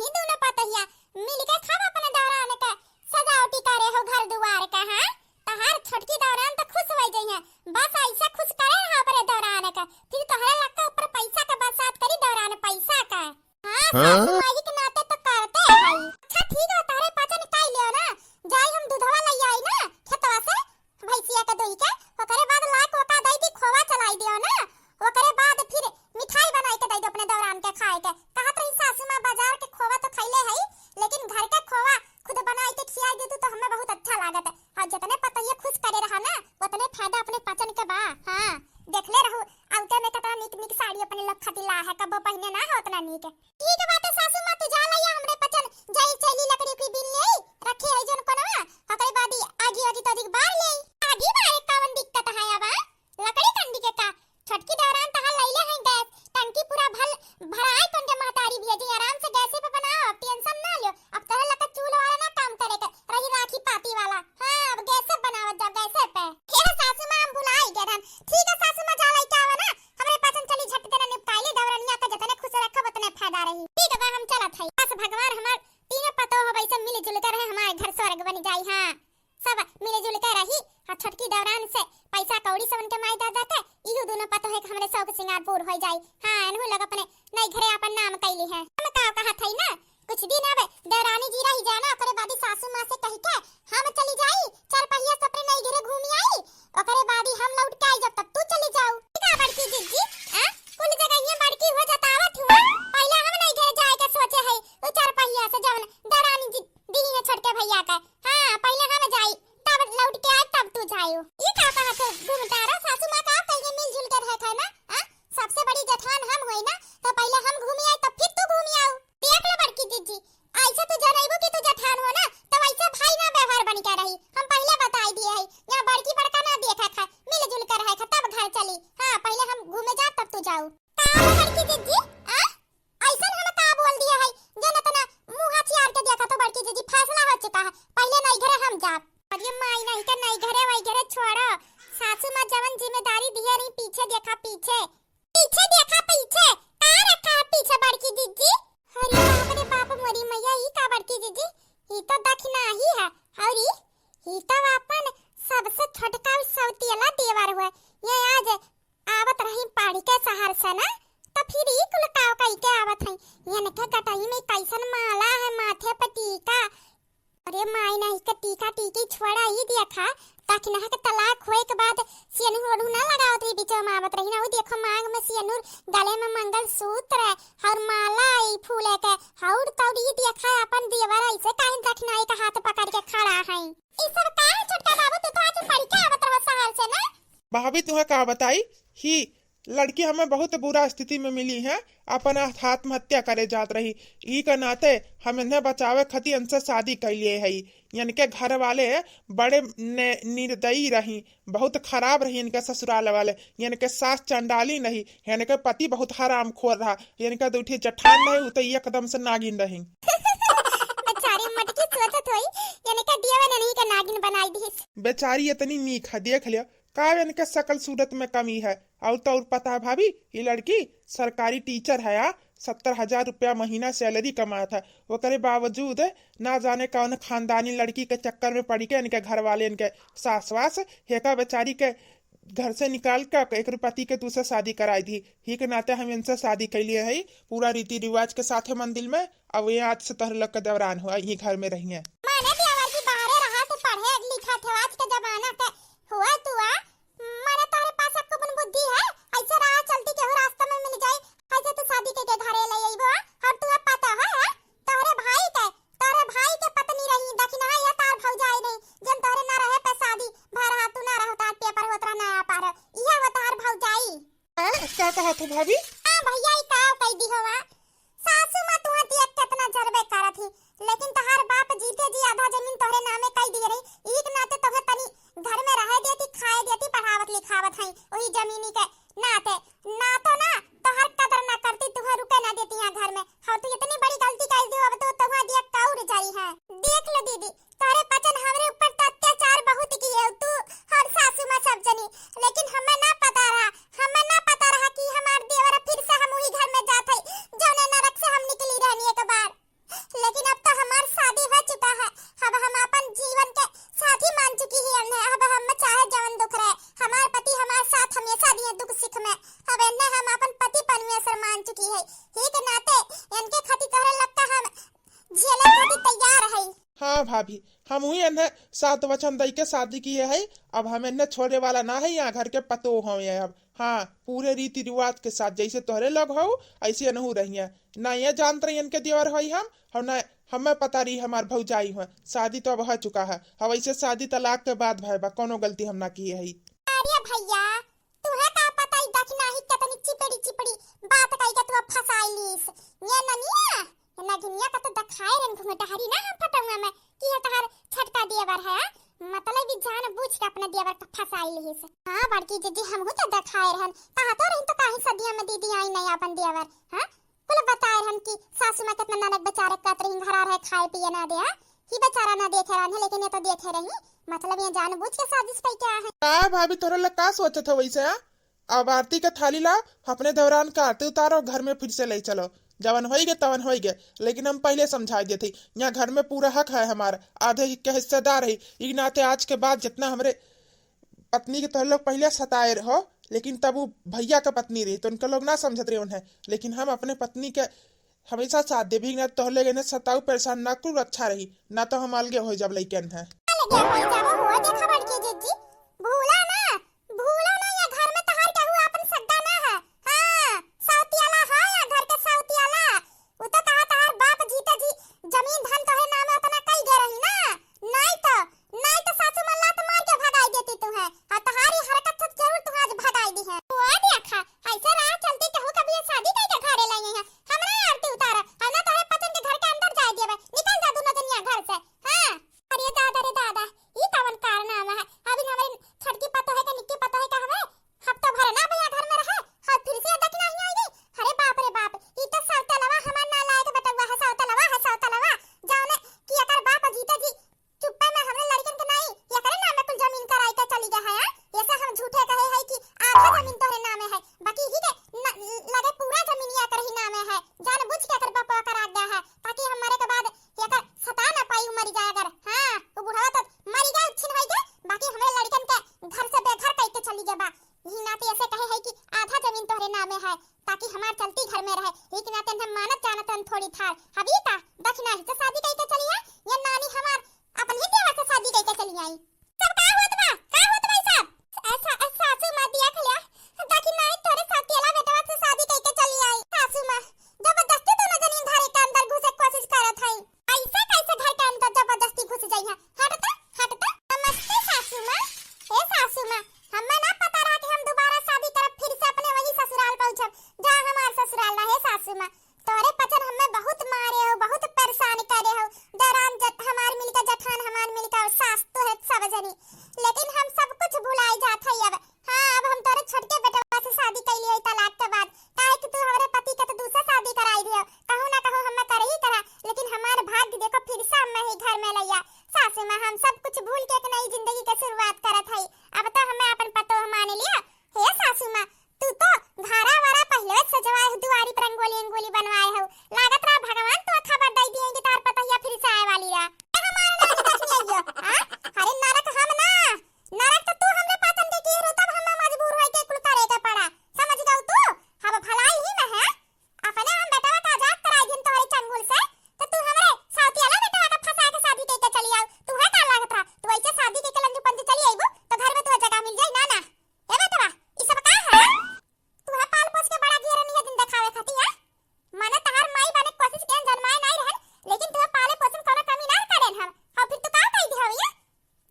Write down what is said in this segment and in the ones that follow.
नहीं दोनों पतहिया मिलके खावा अपने दौरान का सजावटी करे हो घर दुआर का। हां तहार छोटकी दौरान तो खुश हो जाई है, बस ऐसा खुश करे रहा अपने दौरान का, फिर तोहरे लक्का ऊपर पैसा का बरसात करी दौरान पैसा का। हां माई के नाते तो करते है भाई। अच्छा ठीक है तारे पाचन काई लियो ना, जाई हम दूधवा लई आई ना खेतवा से भैंसिया का दोई के, ओकरे बाद लाख ओका दई दी खोवा चलाई दियो ना, ओकरे बाद फिर मिठाई बनाई के दई दो अपने दौरान के खाए के। कहत रही सासू मां बाजार के खोवा तो खइले है, लेकिन घर का खोवा खुद बनाई के खियाई देतू तो हमें बहुत अच्छा लागत है। और जितने पतइया खुश करे रहा ना उतने फायदा अपने पचन के बा। हां देखले रहू आउते में कतना निक निक साड़ी अपने लोग खतिला है, कबो पहने ना हो उतना निक। ठीक बात है सासू मां, तू जा लइया हमरे पचन जाई चली लकड़ी की बिन ले रखे है जन कोनवा, ओकरे बाद आगी आगी तो दिख बार ले आगी बार कावन दिक्कत है। अब लकड़ी कंडी के का छोटकी दौरान तहा लइले है गैस टंकी पूरा भराए कोन के महतारी भी जी आराम से गैस पे बनाओ, टेंशन ना लियो। अब तोरा लका चूल्हा वाला ना काम करे के रही राखी पाती वाला। हां अब गैस पे बनावत जा गैस पे। हे सासू मां हम भुलाई गए हम। ठीक है सासू मां जा लई के आवा ना हमरे पाचन चली झट देना निपटाइले दौरानिया का जतने खुश रखब उतने फायदा रही। ठीक है हम चलत हई, बस भगवान हमार तीनों पतो हो वैसे मिल जुल कर हमारे घर स्वर्ग बन जाई। हां सब मिल जुल कर रही। और छोटकी दौरान से पैसा कौड़ी सबन के माई दादा के इहो दोनों पतो है कि हमरे शौक सिंगार पूर हो जाई। हां एनहु लोग अपने नई घरे अपन नाम कैली है। हम का कहत हई ना कुछ दिन अब दौरानी जी रही जाना, ओकरे बाद सासू मां से कहि के हम चली जाई चार पहिया से अपने नई घरे घूमी आई, ओकरे बाद हम लौट के आई जब तक तू चली जाऊ। का बड़की जीजी कुल जगह ये बड़की हो जातावत हुआ, पहले हम नई घरे जाए के सोचे है ओ चार पहिया से जवन दौरानी जी दी है छोटके भैया का। हां पहले हम जाई तब लौट के आए तब तू जायो। ई का कहत है घूमतारा सासू मां का कहिए मिल जुल कर रहत है ना। हां सबसे बड़ी जठान हम होई ना तो पहले हम घूमी आए तब फिर तू घूमी आओ। देख ले बड़की जीजी ऐसे तू जनइबो कि तू जठान हो ना तो ऐसे भाई ना व्यवहार बन के रही, हम पहले बताई दिए है। यहां बड़की बड़का ना देखा खा मिल जुल कर रहे तब घर चली। हां पहले हम घूमे जा तब तू जाओ। का बड़की जीजी ऐसा हम का बोल दिया है जन तना मुंह हथियार के देखा तो बड़की जीजी फैसला हो चुका है, पहले नई घरे हम जाब। अरे माई नहीं के नई घरे वही घरे छोड़ो, सासू मां जवन जिम्मेदारी दिया रही पीछे देखा पीछे पीछे देखा पीछे का रखा है पीछे बड़की जीजी। अरे बाप रे बाप मोरी मैया ई का बड़की जीजी ई तो दखना ही है। और ई तो अपन सबसे छोटका सौतीला देवर हुआ, ये आज आवत रही पहाड़ी के शहर से ना तो फिर ई कुल काव कई के आवत है। ये ने के गटाई में कैसन माला है माथे पे टीका। अरे माई नहीं के टीका टीकी छोड़ा ही देखा ताकि ना के तलाक होए के बाद सियनुर ओढ़ू ना लगावत रही बीच में आवत रही ना। वो देखो मांग में सियनुर, गले में मंगलसूत्र और माला ई फूल के और तौड़ी देखा अपन देवर ऐसे काहे दखनाई का हाथ पकड़ के खड़ा है। ई सब का छोटका बाबू तू तो आज पढ़ के आवत रह शहर से ना। भाभी तुम्हें का बताई ही लड़की हमें बहुत बुरा स्थिति में मिली है, अपन आत्महत्या करे जात रही। ई के नाते हम इन्हें बचावे खातिर इनसे शादी कर लिए है। यानी के घर वाले बड़े निर्दयी रही, बहुत खराब रही इनके ससुराल वाले। यानी के सास चंडाली नहीं, यानी के पति बहुत हराम खोर रहा, यानी के दूठी जठान नहीं उते एकदम से नागिन रही। बेचारी मटकी सोचत होई यानी के दिया नहीं के नागिन बनाई दी। बेचारी इतनी नीक है, देख लियो का इनके सकल सूरत में कमी है। और तो और पता है भाभी ये लड़की सरकारी टीचर है, 70,000 रुपया महीना सैलरी कमाता है। वो करे बावजूद ना जाने कौन खानदानी लड़की के चक्कर में पड़ी के इनके घर वाले इनके सास वास हेका बेचारी के घर से निकाल कर एक पति के दूसरे शादी कराई थी। ही के नाते हम इनसे शादी कर लिए है पूरा रीति रिवाज के साथ मंदिर में। अब ये आज से तहर लग के दौरान हुआ यही घर में रही है। हुआ तू माने तारे पास अब कौन बुद्धि है ऐसे राह चलती के हो रास्ता में मिल जाए ऐसे तू शादी के घरे ले आईबो। और तू पता है तोरे भाई के पत्नी रही दखना है या तार भौजाई नहीं जन तोरे ना रहे पे शादी भर हाथ तू ना रहो तार पेपर होतरा ना आ पार इहा बतार भौजाई। क्या कहा तू भाभी? हां भैया ई का कह दी होवा सासू मां तू देख कितना जरबे करत ही, लेकिन तहार बाप जीते जी आधा जमीन तोरे नामे कह दी रही। एक नाते तोहे तनी घर में रह देती खाए देती पढ़ावत लिखावत है वही जमीनी के नाते ना तो ना तोहर कदर ना करती तुहे रुके ना देती यहाँ घर में। हाँ तू इतनी बड़ी गलती कर दी अब तो तुहा दिया कौर जाई है। देख लो दीदी तोरे पचन हमरे ऊपर तो अत्याचार बहुत किए तू और सासू मां सब जनी, लेकिन हमें ना पता रहा कि हमार देवर फिर हाँ भाभी, हम हुई इन्हें सात वचन दई के शादी किए है। अब हम इन्हें छोड़े वाला ना है, यहाँ घर के पतो हो ये अब। हाँ, पूरे रीति रिवाज के साथ जैसे तोहरे लोग हो ऐसे नहू रही है ना। ये जानते रही इनके देवर हो हम, और न हमें पता रही हमार भौजाई हुआ। शादी तो अब हो चुका है, अब ऐसे शादी तलाक के बाद भाई बा कोनो गलती हम ना की है। अरे भैया, तुहे का पता ही दक्षिणा ही कितनी चिपड़ी चिपड़ी बात कही के तू फसाइलीस। ये ननिया ना दुनिया का तो दखाए रन घुमटहरी ना हम फटऊंगा मैं कि ये तहार छटका देवर है। मतलब भी जान बूझ के अपने देवर को फसाइलीस। हां बड़की जीजी हम हो तो दखाए रहन कहा तो रही तो काहे सदिया में दीदी आई नहीं अपन देवर। हां कुल बताए रहन कि सासू मां कितना ननक बेचारे कत रही घर रहे खाए पिए ना दे ही बेचारा ना देखे रहन, लेकिन ये तो देखे रही। मतलब ये जान बूझ के साजिश पे क्या है। का भाभी तोरे लग का सोचत हो वैसे? अब आरती का थाली ला, अपने दौरान का आरती उतारो, घर में फिर से ले चलो। जवन हो गए तवन हो गए, लेकिन हम पहले समझा दिए थे यहाँ घर में पूरा हक है हमारा, आधे के हिस्सेदार है। इस नाते आज के बाद जितना हमारे पत्नी के तो लोग पहले सताए रहो, लेकिन तब वो भैया का पत्नी रही तो उनके लोग ना समझते रहे उन्हें। लेकिन हम अपने पत्नी के हमेशा साथ दे भी ना, तो लेकिन सताऊ परेशान ना कुल अच्छा रही ना, तो हम अलगे हो जब लेकिन है। भूला ना ये घर में तहार का हुआ अपन सग्गा ना है। हां साउतियाला है या घर का साउतियाला। वो तो कहा तहार बाप जीते जी जमीन धन तोहे नाम उतना कई गे रही ना। नहीं तो सासू मां लात मार के भगाई देती तू है। और तहारी हरकत से जरूर तू आज भगाई दी है। वो देखा ऐसे राह चलती कहू कभी ये शादी कई के घरे लाई है। हमरा आरती उतारा और ना तोहे पतन के घर के अंदर जाए देबे। निकल जा दोनों जनिया घर से। हां अरे दादा रे दादा, ई कवन कारनामा है। अभी हमारे छटकी पतो है कि निक्की पतो है का हमें हफ्ता भर ना भैया घर में रहे और फिर से दखना ही आएगी। अरे बाप रे बाप, ई तो साउतलवा हमार ना लायक बेटा हुआ है। साउतलवा जाने कि एकर बाप जीते जी चुप्पे में हमरे लड़कन के नहीं ये करे नाम में कुल जमीन कराई के चली गए है। ऐसा हम झूठे कहे है कि आधा जमीन तोरे नाम है, बाकी ही के लगे पूरा जमीन या कर ही नाम है। जान बुझ के एकर बाप करा गया है ताकि हमारे के बाद एकर सता ना पाई मर जाए अगर। हां वो बुढ़ा तो मर गया छिन होई गए, बाकी हमरे लड़कन के घर से बेघर कई के चली गए बा। यही नाते ऐसे कहे है कि आधा जमीन तोरे नाम है ताकि हमार चलती घर में रहे। एक नाते हम मानत जानत हम थोड़ी थार अभी का दक्षिणा ही से शादी कई के चली है। ये नानी हमार अपन ही देवर से शादी कई के चली आई। सब का होत बा सब ऐसा सासू मां दिया खलिया दक्षिणा ही तोरे साथियाला बेटवा से शादी कई के चली आई। सासू मां जबरदस्ती दोनों जनी घर के अंदर घुसे कोशिश करत है। ऐसे कैसे घर के अंदर जबरदस्ती घुस जाई है। हटता नमस्ते सासू मां। हे सासू मां, हमें ना पता रहा कि हम दोबारा शादी करब फिर से अपने वही ससुराल पहुंचब जहां हमार ससुराल रहे। सासू मां तोरे पचन हमें बहुत मारे हो, बहुत परेशान करे हो। दरान जट हमार मिलके जठान हमार मिलके और सास तो है सब जनी, लेकिन हम सब कुछ भुलाई जात है अब। हां अब हम तोरे छोटके बेटवा से शादी कई लिए तलाक के बाद, काहे कि तू हमारे पति के तो दूसरा शादी कराई दियो। कहू ना कहू हमें कर ही करा, लेकिन हमार भाग्य देखो फिर से हमें ही घर में लैया। सासू मां हम सब कुछ भूल के एक नई जिंदगी की शुरुआत करत है। अब तो हमें अपन पतो मान लिया। हे सासू मां तू तो घारा वारा पहले सजवाए हो, दुआरी पर रंगोली बनवाए हो। लागत रहा भगवान तो खबर दई दिए कि तार पतैया फिर से आए वाली रहा। हमारे लायक दक्षिण आइयो। हां अरे नरक हम ना, नरक तो तू हमरे पाचन के की रो तब हमें मजबूर होई के कुल करे के पड़ा। समझ जाऊ तू हम भलाई ही में है। अपने हम बेटा का आजाद कराई दिन तोहरी चंगुल से तो तू हमरे साथियाला बेटा का फंसा के शादी कई के चली आऊ। तू है का लागत रहा तू ऐसे शादी के लंजू पंजी चली आईबो तो घर में तो जगह मिल जाई ना। ए बेटा ई सब का है? तू है पाल पोस के बड़ा घेरा नहीं है दिन दिखावे खाती है। माने तहार माई बने कोशिश के जन्माए नहीं रहन, लेकिन तू पाले पोसन कोनो कमी ना करेन हम। और फिर तू का कहि दिहविया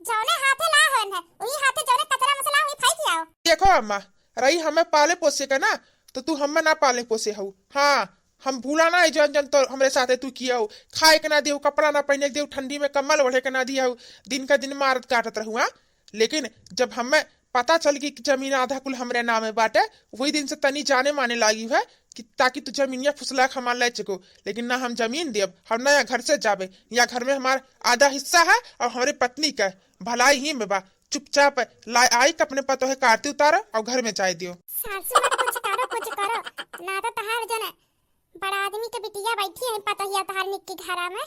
जौने हाथे ला हन है वही हाथे जौने कचरा मसला वही फाई कियाओ। देखो अम्मा, रही हमें पाले पोसे का ना, तो तू हमें ना पाले पोसे हो। हाँ हम भूला ना है जन तो हमारे साथे तू किया हो। खाए के ना दियो, कपड़ा ना पहने के दियो, ठंडी में कम्बल ओढ़े के ना दिया हो, दिन का दिन मारत काटत रहूँ। लेकिन जब हमें पता चल कि जमीन आधा कुल हमरे नाम में बाटे, वही दिन से तनी जाने माने लगी है कि ताकि तू जमीनिया फुसला हमार ले चको। लेकिन ना हम जमीन देब, हम नया घर से जाबे। या घर में हमारा आधा हिस्सा है और हमारे पत्नी का भलाई ही में बा। चुपचाप आई के अपने पतो है कारती उतारो और घर में चाय दियो। सासू मां कुछ करो ना तो तहार जने बड़ा आदमी के बिटिया बैठी है पतहिया तहार निक्की घरा में।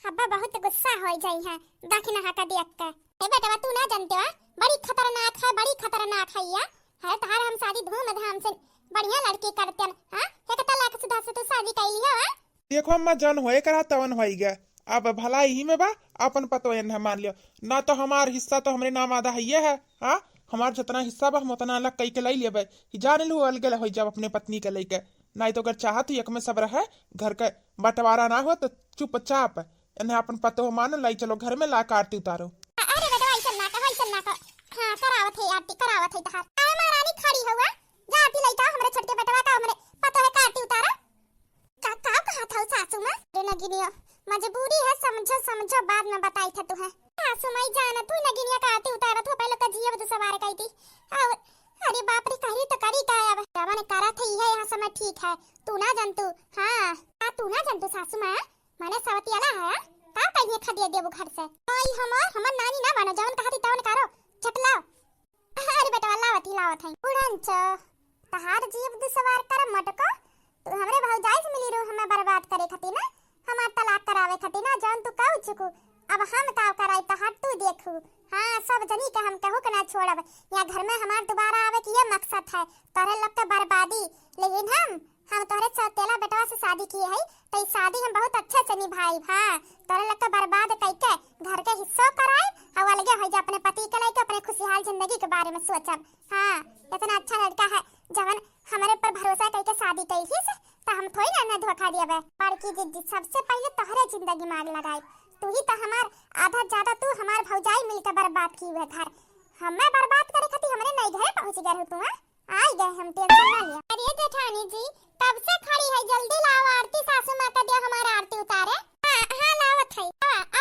हब्बा बहुत गुस्सा हो जाई है दक्षिणा हका देख के। ए बेटा तू ना जानते हो बड़ी खतरनाक है या है तहार हम शादी धूमधाम से बढ़िया लड़की करते हैं। हां एक तलाक सुधा से तू शादी कर लिया है। देखो अम्मा जन होए करा तवन होई गया। अब भलाई ही में बा अपन पतो है मान लियो ना, तो हमार हिस्सा तो हमरे नाम आधा है। हाँ, हमार जितना हिस्सा बा हम उतना अलग कई के लै लेबे। जान लू अलग हो जब अपने पत्नी के लेके, नहीं तो अगर चाहत एक में सब रहे, घर के बंटवारा ना हो तो चुपचाप इन्हें अपन पतो मान लाई चलो घर में ला के आरती उतारो। अरे बेटा ऐसा ना कर। हां करावत है आरती करावत है तहार। अरे महारानी खड़ी हुआ जा आरती लइता हमरे छोटके बेटवा का हमरे पतो है आरती उतारा। का कहा था सासू मां रे नगिनिया मजबूरी है, समझो बाद में बताई था तुहे। सासू माई जाना तू नगिनिया का आरती उतारा तो पहले का जीव तो सवार कई थी। अरे बाप रे करी तो करी का अब मैंने करा था ये यहां समय ठीक है तू ना जानतू। हां तू ना जानतू सासू मां माने सवतियाला है का कहिए खदिया देबो घर से। आई हमर नानी ना बनो जवन कहती तवन करो चटलाओ। अरे बेटा लावत है उड़ंच तहार जीव दु सवार कर मटको तू हमरे भौजाई से मिली रू हमें बर्बाद करे खती ना, हमार तलाक करावे खती ना जान तू कहू चुकू। अब हम का कराई तहार तू देखू। हां सब जनी के हम कहू के ना छोड़ब या घर में हमार दोबारा आवे की ये मकसद है तोरे लोग के बर्बादी। लेकिन हम तोरे सौतेला बेटवा से शादी की है तो इस शादी हम बहुत अच्छे से निभाई। हां तोरे लोग के बर्बाद कइके घर के हिस्सों कराई और अलगे हो जा अपने पति के लेके अपने खुशहाल जिंदगी के बारे में सोचब। हां इतना अच्छा लड़का है जवन हमारे पर भरोसा करके शादी कई थी तो हम थोड़ी ना धोखा दिए। बड़की जिद्दी सबसे पहले तोहरे जिंदगी में आग लगाई। तू ही तो हमार आधा ज्यादा तू हमार भौजाई मिलकर बर्बाद की हुए घर हमें बर्बाद करे खाती हमरे नई घरे पहुंच गए हो तू। आई गए हम टेंशन ना लिया। अरे जेठानी जी कब से खड़ी है जल्दी लाओ आरती सासू मां का दे हमारा आरती उतारे। हां लावत है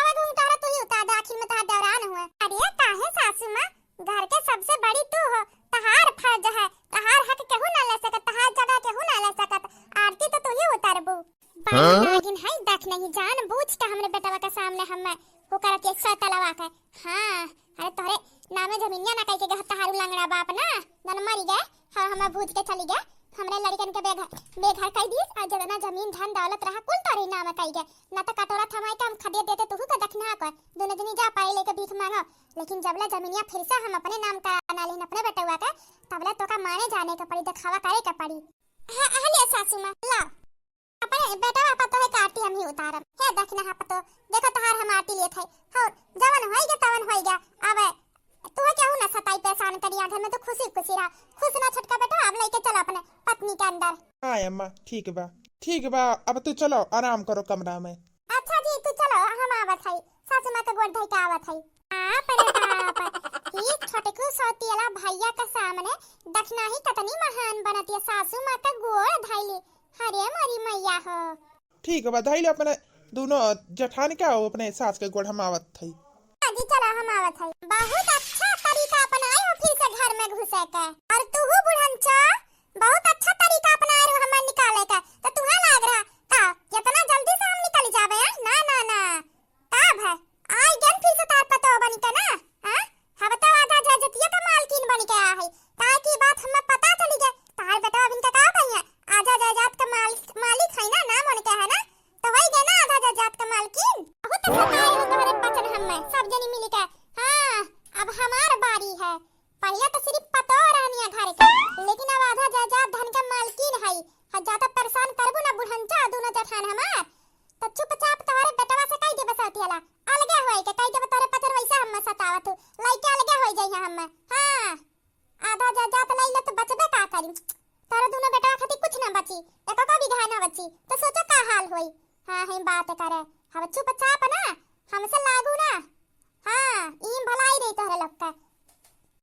आवाज उतारा तू ही उतार दे आखिर में तहार दौरान हुआ। अरे काहे सासू मां घर के सबसे बड़ी तू हो तहार फर्ज है तहार हक केहू ना ले सकत तहार जगह केहू ना ले सकत आरती तो तू ही उतारबू। लेकिन है देख नहीं जान बूझ के हमरे बेटवा के सामने हमें वो करत एक सतलवा के। हां अरे तोरे नामे जमीनिया ना कह के तहारू लंगड़ा बाप ना नन मरी गए हां हम बूझ के चली गए हमरे लड़कन के बेघर कह दी आ जतना जमीन धन दौलत रहा कुल तोरे नाम कह गए ना तो कटोरा थमाई के हम खदे देते तू का दखना को दोनों जनी जा पाई लेके भीख मांगो। लेकिन जबला जमीनिया फिर से हम अपने नाम का ना लेन अपने बेटवा का तबला तो का माने जाने का पड़ी दिखावा करे का पड़ी। हां ले सासू मां ला अपने बेटवा पतो है काटी हम ही उतारब हे दखना हा पतो देखो तहार हम आटी लिए थे और जवन होई गया तवन होई गया। अब तू केहू ना सताई परेशान करिया घर में तो खुशी रहा खुश ना छटका बेटा अब लेके चलो अपने पत्नी के अंदर। हां अम्मा ठीक बा अब तू चलो आराम करो कमरा में। अच्छा जी तू चलो हम आवत है सासू मां के गोड़ धई के आवत है। बाप ये छोटे को सौतियाला भैया के सामने दखना ही कतनी महान बनती है सासू मां का गोड़ धइली। अरे मरी मैया हो ठीक बा धइले अपने दोनों जठान क्या हो अपने सास के गोड़ हम आवत थई। जी चलो हम आवत है। बहुत अच्छा तरीका अपनाए हो फिर से घर में घुसे के और तू बुढ़नचा बहुत अच्छा तरीका अपनाए हो हमें निकाले का तो तुहा लाग रहा का कितना जल्दी से हम निकल जावे। ना ना ना तब है आई गन फिर से तार पतो बनी के ना। हां हम तो आधा जजतिया का मालकिन बन के आ है ताकि बात हमें पता चली जाए तार बेटा अभी का का कहिए आधा जायदाद का मालिक है ना नाम उनका है ना तो वही गए ना आधा जायदाद का मालकिन। बहुत अच्छा हो तुम्हारे पचन हमें सब जनी मिली के। हां अब हमार बारी है पहले तो सिर्फ पतो रहनिया घर के लेकिन अब आधा जायदाद धन का मालकिन है ज्यादा परेशान करबो ना बुढ़नचा दोनों जठान हमार तो चुपचाप तोहरे बेटवा से कह देबे सतियाला अलगे होई के कह देबे तोरे पचर वैसा हम सतावत लइके अलगे होई जाई हम। हां आधा जायदाद लइले तो बचबे का करी तोरे दोनों बेटवा खातिर कुछ ना बची एको का भी घाय ना बची तो सोचो का हाल होई। हां हम बात करे हम चुपचाप ना हमसे लागू ना। हां ई भलाई रही तोरे लोग का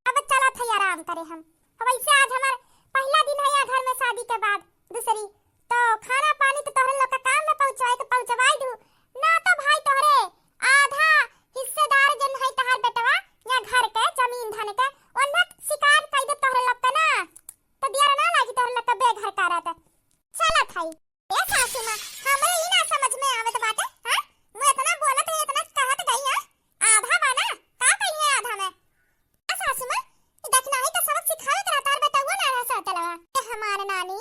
अब चला थे आराम करे हम वैसे आज हमार पहला दिन है घर में शादी के बाद दूसरी तो खाना पानी तो तोहरे लोग का काम में पहुंचाए तो पहुंचवाई दू ना तो भाई तोहरे आधा हिस्सेदार जन है तहार बेटवा या घर के जमीन धन के ओन्ने शिकार कई दे तोहरे लोग का ना तो दिया ना लागी तोहरे लोग का बेघर करत चला थाई ए सासू मां हमरे ई ना समझ में आवत बाटे। हां मैं इतना बोलत है इतना कहत गई है आधा बाना का कही है आधा में आ सासू मां देखना है तो सबक सिखावत रहता है बेटा वो ना रह सतलवा हमारे नानी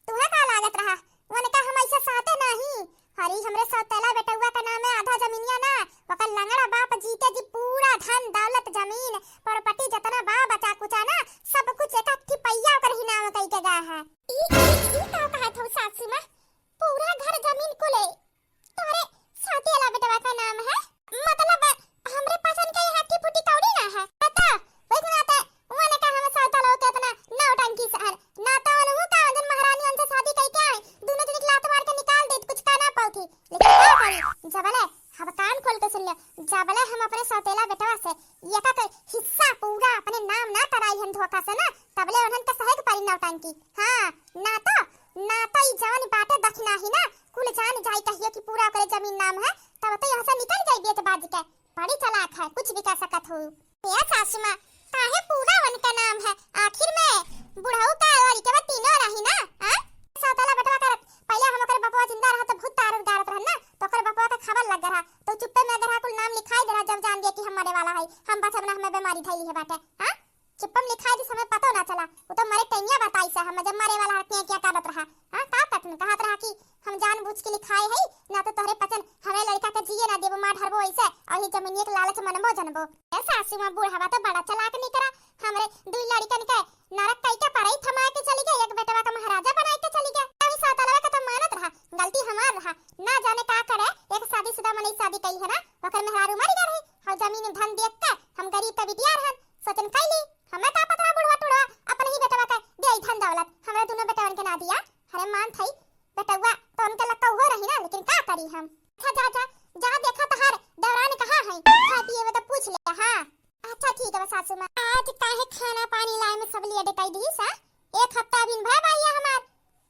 तुहे का लागत रहा वन का हम ऐसे साथे नहीं हरी हमरे सौतेला बेटुआ का नाम है आधा जमीनिया ना वकर लंगड़ा बाप जीते जी पूरा धन दौलत जमीन प्रॉपर्टी जतना बा बचा कुचा ना सब कुछ एक एक पैया कर ही नाम कई के गा है। ई का कहा थो सासू मां पूरा घर जमीन कुले तोरे सौतेला बेटवा तोरे जमीन नाम है तब तो यहाँ से निकल जाई बेच बाज के। बड़ी चालाक है, कुछ भी कर सकत हो। ये सासू माँ काहे पूरा वन का नाम है, आखिर में बुढ़ऊ का और के बाद तीनों रही ना। हां सौतला बटवा कर पहले हम ओकर बपवा जिंदा रहा तो भूत तारक दारत रह ना, तो ओकर बपवा का खबर लग रहा तो चुप्पे में अगर कुल नाम लिखाई दे रहा जब जान दिया कि हम मरे वाला है, हम बस हमने हमें बीमारी धइली है बाटे। हां चुप्पम लिखाई जिस हमें पता ना चला, वो तो मरे टैनिया बताई से हम जब मरे वाला हटिया क्या करत रहा। हां का तक कहत रहा कि हम जानबूझ के लिखाए है ना तो तोहरे पचन हमें लड़का के जिए ना देबो मार हरबो ऐसे और ये जमीनिए के लालच मनबो जनबो। ए सासू मां बूढ़ा तो बड़ा चालाक नहीं करा, हमरे दुई लड़कन के नरक कई के पढ़ाई थमा के चली गई, एक बेटवा का महाराजा बना के चली गई। अभी सौतलवा का तो मानत रहा, गलती हमार रहा, ना जाने का करे एक शादीशुदा मनई शादी कई है ना ओकर मेहरारू मर गई रही और जमीन धन देख के हम गरीब का बिटिया रहन सोचन कैली हमें का पता बुढ़वा टुड़वा अपन ही बेटवा का दे धन दौलत हमरा दोनों बेटवन के ना दिया। अरे मान थई बेटवा तो उनके लक्का हो रही ना, लेकिन का करी हम। अच्छा जा जा जहां देखा तहार दौरान कहां है, खा पिए में तो पूछ ले। हां अच्छा ठीक है सासू मां, आज काहे खाना पानी लाए में सब लिए डकाई दी सा, एक हफ्ता बिन भाई भैया हमार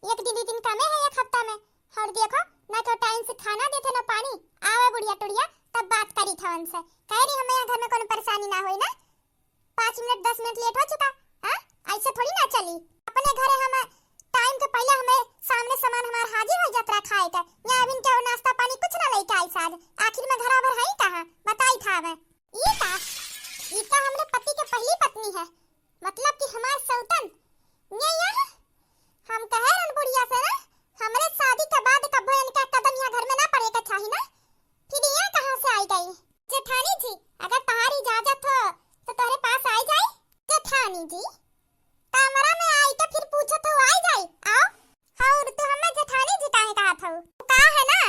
एक दिन कमे है एक हफ्ता में। और देखो ना तो टाइम से खाना देते ना पानी, आवे बुढ़िया टुड़िया तब बात करी था उनसे, कह रही हमें घर में कोई परेशानी ना होई ना। 5 मिनट 10 मिनट लेट हो चुका। हां ऐसे थोड़ी ना चली, अपने घरे हम टाइम के पहले हमें सामने सामान हमार हाजिर हो जात रहा खाए का, या अबिन के नाश्ता पानी कुछ ना लेके आई साज, आखिर में घर भर है कहां बताई था मैं। ई का हमरे पति के पहली पत्नी है, मतलब कि हमार सौतन ये यहाँ हम कहे रन बुढ़िया से ना हमरे शादी के बाद कबो इनका कदम यहाँ घर में ना पड़े का चाहिए ना, फिर ये कहां से आई गई। जेठानी जी अगर तुम्हारी इजाजत हो तो तुम्हारे पास आई जाए। जेठानी जी कमरा में आई तो फिर पूछो तो आई जाए, आओ। और तू हमें जेठानी जी काहे कहा था, का है ना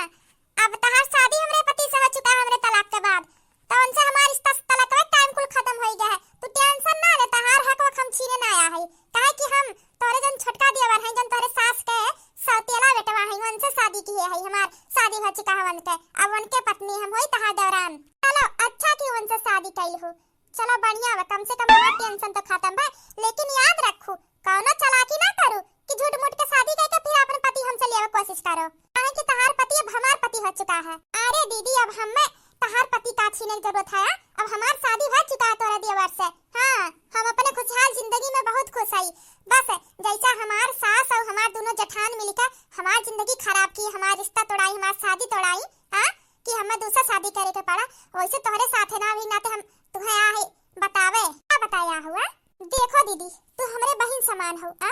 अब तहार शादी हमरे पति से हो चुका हमरे तलाक के बाद, तो उनसे हमारा रिश्ता तलाक का टाइम कुल खत्म हो गया है, तू टेंशन ना ले, तहार हक वक हम छीने ना आया है। काहे कि हम तोरे जन छोटका दियावर है जन तोरे सास के सौतेला बेटवा है उनसे शादी की है, हमार शादी हो चुका है उनके, अब उनके पत्नी हम होई तहार दौरान। चलो अच्छा कि उनसे शादी कैल हो, चलो बढ़िया है, कम से कम हमारा टेंशन तो खत्म है। लेकिन याद रखो कौनो चालाकी ना करो कि झूठ मूठ के शादी करके फिर अपने पति हमसे लेवे कोशिश करो, काहे कि तहार पति अब हमार पति हो चुका है। अरे दीदी अब हमें तहार पति का छीने की जरूरत है, अब हमार शादी हो चुका है तोरा देवर से। हां हम अपने खुशहाल जिंदगी में बहुत खुश है, बस जैसा हमार सास और हमार दोनों जेठान मिलकर हमार जिंदगी खराब की, हमार रिश्ता तोड़ाई, हमार शादी तोड़ाई, हां कि हमें दूसरा शादी करे के पड़ा, वैसे तोहरे साथ ना भी ना तो हम तुम्हें आहे बतावे क्या बताया हुआ। देखो दीदी तू हमरे बहन समान हो, आ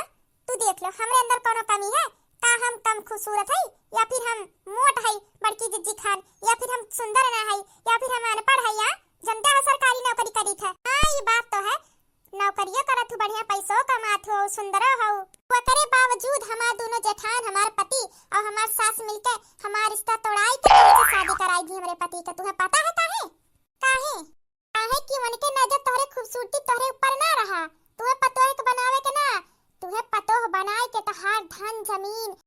तू देख लो हमरे अंदर कोनो कमी है, का हम कम खूबसूरत है या फिर हम मोट है बड़की जिज्जी खान, या फिर हम सुंदर ना है, या फिर हम अनपढ़ है, या जनता है सरकारी नौकरी करी थे। हां ये बात तो है, नौकरियों करत हो बढ़िया पैसों कमात हो सुंदर हो, वो करे बावजूद हमार दोनों जेठान हमार पति और हमार सास मिलके हमार रिश्ता तोड़ाई के शादी कराई दी हमरे पति के। तुम्हें पता है काहे काहे काहे कि उनके नजर तोहरे